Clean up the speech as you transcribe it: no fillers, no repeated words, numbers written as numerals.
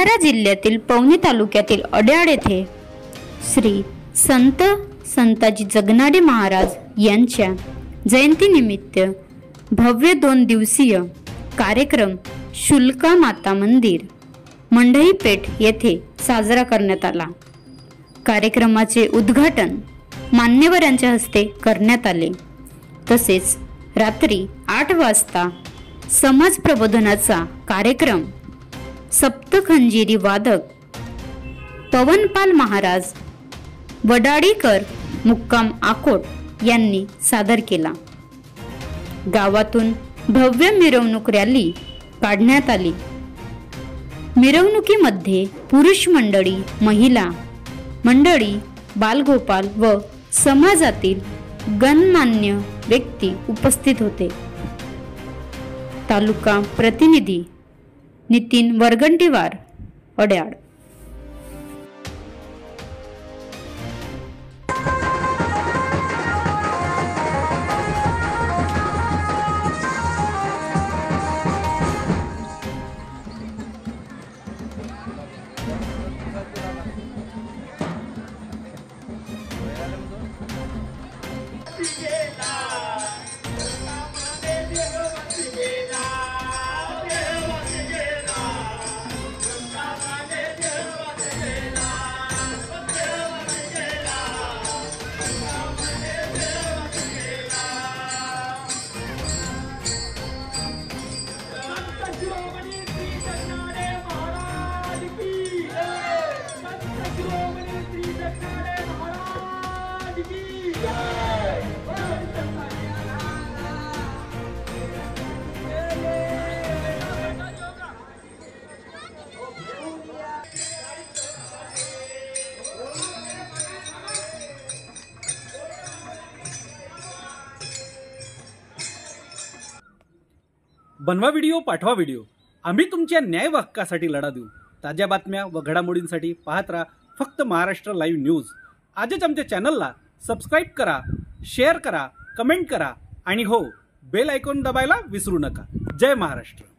भंडारा जिल्ह्यातील पवनी तालुक्यातील अड्याळ येथे श्री संताजी जगनाडे महाराज यांच्या जयंतीनिमित्त भव्य 2 दिवसीय कार्यक्रम शुल्का माता मंदिर मंडईपेठ येथे साजरा करण्यात आला। कार्यक्रमाचे उद्घाटन मान्यवरांच्या हस्ते करण्यात आले। तसेच रात्री 8 वाजता समाज प्रबोधनाचा कार्यक्रम सप्तखंजिरी वादक पवनपाल महाराज वडाळीकर मुक्काम आकोट यांनी सादर केला। गावातून भव्य मिरवणूक रॅली काढण्यात आली। मिरवणुकीमध्ये पुरुष मंडळी, महिला मंडळी, बालगोपाल व समाजातील गणमान्य व्यक्ती उपस्थित होते। तालुका प्रतिनिधी नितीन वरगंटीवार, अड्याळ। बनवा व्हिडिओ, पाठवा व्हिडिओ, आम्ही तुमच्या न्याय हक्कासाठी लढा देऊ। ताज्या बातम्या व घडामोडींसाठी पाहत राहा फक्त महाराष्ट्र लाईव्ह न्यूज। आजच आमच्या चॅनलला सबस्क्राईब करा, शेअर करा, कमेंट करा आणि हो, बेल आयकॉन दबायला विसरू नका। जय महाराष्ट्र।